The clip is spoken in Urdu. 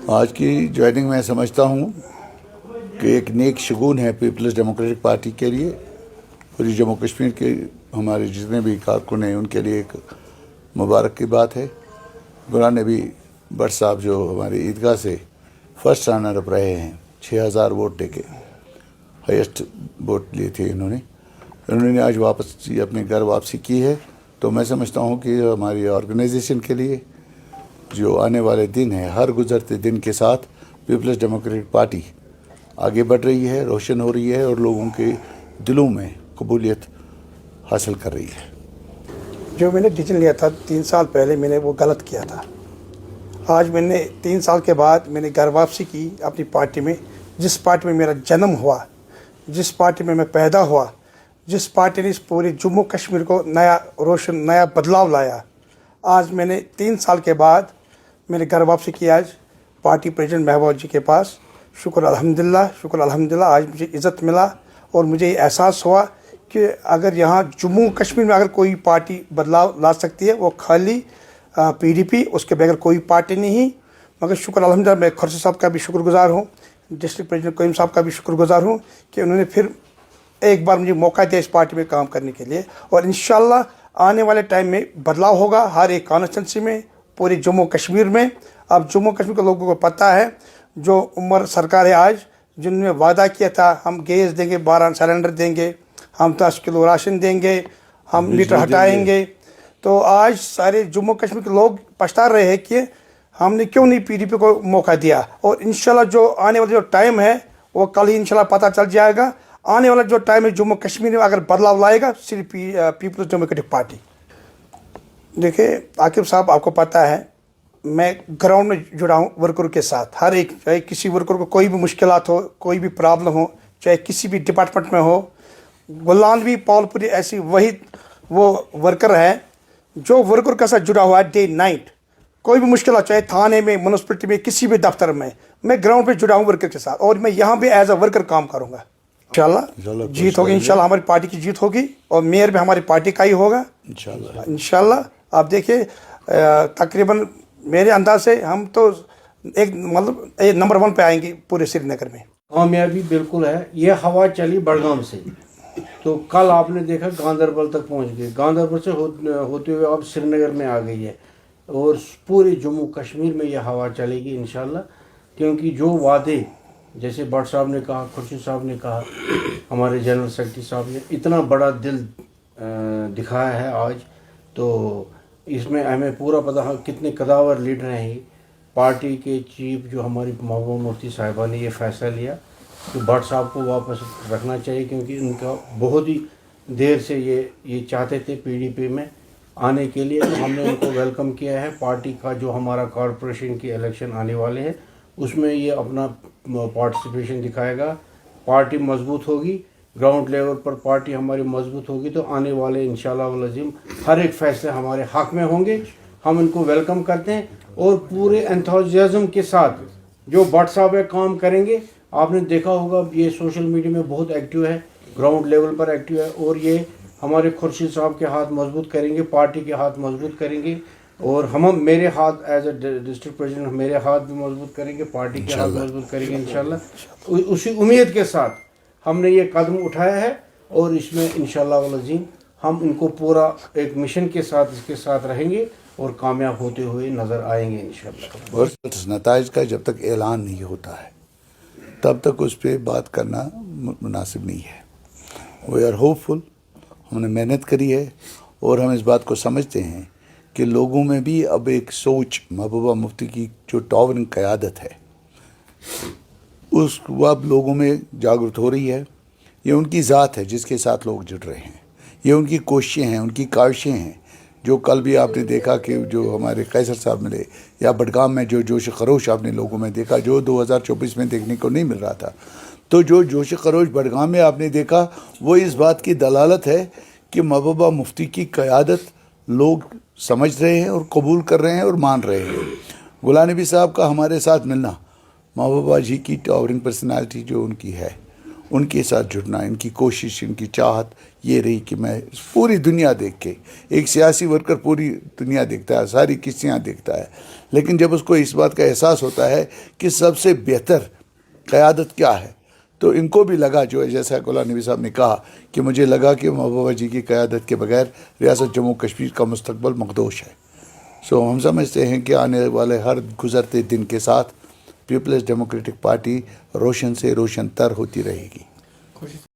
آج کی جوائننگ میں سمجھتا ہوں کہ ایک نیک شگون ہے پیپلز ڈیموکریٹک پارٹی کے لیے، اور یہ جموں کشمیر کے ہمارے جتنے بھی کارکن ہیں ان کے لیے ایک مبارک کی بات ہے۔ گلان نبی بٹ صاحب جو ہماری عیدگاہ سے فرسٹ رنر اپ رہے ہیں، 6000 ووٹ دے کے ہائیسٹ ووٹ لیے تھے انہوں نے آج واپس اپنے گھر واپسی کی ہے، تو میں سمجھتا ہوں کہ ہماری آرگنائزیشن کے لیے جو آنے والے دن ہیں، ہر گزرتے دن کے ساتھ پیپلز ڈیموکریٹک پارٹی آگے بڑھ رہی ہے، روشن ہو رہی ہے اور لوگوں کے دلوں میں قبولیت حاصل کر رہی ہے۔ جو میں نے ڈیسیژن لیا تھا 3 سال پہلے، میں نے وہ غلط کیا تھا۔ آج میں نے 3 سال کے بعد میں نے گھر واپسی کی اپنی پارٹی میں، جس پارٹی میں میرا جنم ہوا، جس پارٹی میں پیدا ہوا، جس پارٹی نے اس پورے جموں کشمیر کو نیا بدلاؤ لایا۔ آج میں نے 3 سال کے بعد میں نے گھر واپسی کی آج پارٹی پریزیڈنٹ محبوبہ جی کے پاس۔ شکر الحمدللہ آج مجھے عزت ملا اور مجھے یہ احساس ہوا کہ اگر یہاں جموں کشمیر میں اگر کوئی پارٹی بدلاؤ لا سکتی ہے وہ خالی PDP، اس کے بغیر کوئی پارٹی نہیں۔ مگر شکر الحمدللہ میں خورشید صاحب کا بھی شکر گزار ہوں، ڈسٹرکٹ پریزیڈنٹ کوئم صاحب کا بھی شکر گزار ہوں کہ انہوں نے پھر ایک بار مجھے موقع دیا اس پارٹی میں کام کرنے کے لیے، اور انشاءاللہ آنے والے ٹائم میں بدلاؤ ہوگا ہر ایک کانسٹیٹنسی میں، پورے جموں کشمیر میں۔ اب جموں کشمیر کے لوگوں کو پتہ ہے، جو عمر سرکار ہے آج، جن نے وعدہ کیا تھا ہم گیس دیں گے، 12 سلنڈر دیں گے، ہم 10 کلو راشن دیں گے، ہم میٹر ہٹائیں گے، تو آج سارے جموں کشمیر کے لوگ پچھتا رہے ہیں کہ ہم نے کیوں نہیں PDP کو موقع دیا۔ اور انشاءاللہ جو آنے والا جو ٹائم ہے وہ کل ہی انشاءاللہ پتہ چل جائے گا۔ آنے والا جو ٹائم ہے جموں کشمیر میں اگر بدلاؤ لائے گا صرف پیپلز ڈیموکریٹک پارٹی۔ دیکھیں عاقب صاحب، آپ کو پتہ ہے میں گراؤنڈ میں جڑا ہوں ورکر کے ساتھ، ہر ایک، چاہے کسی ورکر کو کوئی بھی مشکلات ہو، کوئی بھی پرابلم ہو، چاہے کسی بھی ڈپارٹمنٹ میں ہو۔ غلان نبی پاول پوری ایسی وہی وہ ورکر ہے جو ورکر کے ساتھ جڑا ہوا ہے ڈے نائٹ۔ کوئی بھی مشکلات، چاہے تھانے میں، میونسپلٹی میں، کسی بھی دفتر میں گراؤنڈ پہ جڑا ہوں ورکر کے ساتھ، اور میں یہاں بھی ایز اے ورکر کام کروں گا۔ انشاءاللہ جیت ہوگی، انشاءاللہ ہماری پارٹی کی جیت ہوگی، اور میئر بھی ہماری پارٹی کا ہی ہوگا انشاءاللہ۔ آپ دیکھیں تقریباً میرے انداز سے ہم تو ایک نمبر 1 پہ آئیں گے پورے سری نگر میں۔ کامیابی بالکل ہے۔ یہ ہوا چلی بڑگام سے، تو کل آپ نے دیکھا گاندربل تک پہنچ گئی، گاندربل سے ہوتے ہوئے اب سری نگر میں آ گئی ہے، اور پورے جموں کشمیر میں یہ ہوا چلے گی انشاءاللہ، کیونکہ جو وعدے جیسے بٹ صاحب نے کہا، خورشید صاحب نے کہا، ہمارے جنرل سیکرٹری صاحب نے اتنا بڑا دل دکھایا ہے آج، تو اس میں ہمیں پورا پتہ ہے کتنے قداور لیڈر ہیں۔ پارٹی کے چیف جو ہماری محبوبہ مفتی صاحبہ نے یہ فیصلہ لیا کہ بٹ صاحب کو واپس رکھنا چاہیے، کیونکہ ان کا بہت ہی دیر سے یہ چاہتے تھے PDP میں آنے کے لیے، تو ہم نے ان کو ویلکم کیا ہے۔ پارٹی کا جو ہمارا کارپوریشن کی الیکشن آنے والے ہیں اس میں یہ اپنا پارٹیسپیشن دکھائے گا۔ پارٹی مضبوط ہوگی، گراؤنڈ لیول پر پارٹی ہماری مضبوط ہوگی، تو آنے والے انشاءاللہ والعظیم ہر ایک فیصلے ہمارے حق میں ہوں گے۔ ہم ان کو ویلکم کرتے ہیں، اور پورے انتھوزیازم کے ساتھ جو بٹ صاحب کام کریں گے۔ آپ نے دیکھا ہوگا یہ سوشل میڈیا میں بہت ایکٹیو ہے، گراؤنڈ لیول پر ایکٹیو ہے، اور یہ ہمارے خورشید صاحب کے ہاتھ مضبوط کریں گے، پارٹی کے ہاتھ مضبوط کریں گے، اور میرے ہاتھ ایز اے ڈسٹرکٹ پریزیڈنٹ میرے ہاتھ بھی مضبوط کریں گے، پارٹی کے ہاتھ مضبوط کریں گے انشاءاللہ۔ اسی امید کے ساتھ ہم نے یہ قدم اٹھایا ہے، اور اس میں انشاءاللہ والعظیم ہم ان کو پورا ایک مشن کے ساتھ اس کے ساتھ رہیں گے اور کامیاب ہوتے ہوئے نظر آئیں گے انشاءاللہ۔ اور نتائج کا جب تک اعلان نہیں ہوتا ہے تب تک اس پہ بات کرنا مناسب نہیں ہے۔ وی آر ہوپ فل، ہم نے محنت کری ہے، اور ہم اس بات کو سمجھتے ہیں کہ لوگوں میں بھی اب ایک سوچ، محبوبہ مفتی کی جو ٹاورنگ قیادت ہے اس کو اب لوگوں میں جاگرت ہو رہی ہے۔ یہ ان کی ذات ہے جس کے ساتھ لوگ جڑ رہے ہیں، یہ ان کی کوششیں ہیں، ان کی کاوشیں ہیں، جو کل بھی آپ نے دیکھا کہ جو ہمارے قیصر صاحب ملے، یا بڈگام میں جو جوش خروش آپ نے لوگوں میں دیکھا جو 2024 میں دیکھنے کو نہیں مل رہا تھا، تو جو جوش خروش بڈگام میں آپ نے دیکھا وہ اس بات کی دلالت ہے کہ محبوبہ مفتی کی قیادت لوگ سمجھ رہے ہیں اور قبول کر رہے ہیں اور مان رہے ہیں۔ غلام نبی صاحب کا ہمارے ساتھ ملنا، محبوبہ جی کی ٹاورنگ پرسنالٹی جو ان کی ہے ان کے ساتھ جڑنا، ان کی کوشش، ان کی چاہت یہ رہی کہ میں پوری دنیا دیکھ کے، ایک سیاسی ورکر پوری دنیا دیکھتا ہے، ساری کشتیاں دیکھتا ہے، لیکن جب اس کو اس بات کا احساس ہوتا ہے کہ سب سے بہتر قیادت کیا ہے، تو ان کو بھی لگا، جو جیسا غلام نبی صاحب نے کہا کہ مجھے لگا کہ محبوبہ جی کی قیادت کے بغیر ریاست جموں کشمیر کا مستقبل مخدوش ہے۔ ہم سمجھتے ہیں کہ آنے والے ہر گزرتے دن کے ساتھ پیپلز ڈیموکریٹک پارٹی روشن سے روشن تر ہوتی رہے گی۔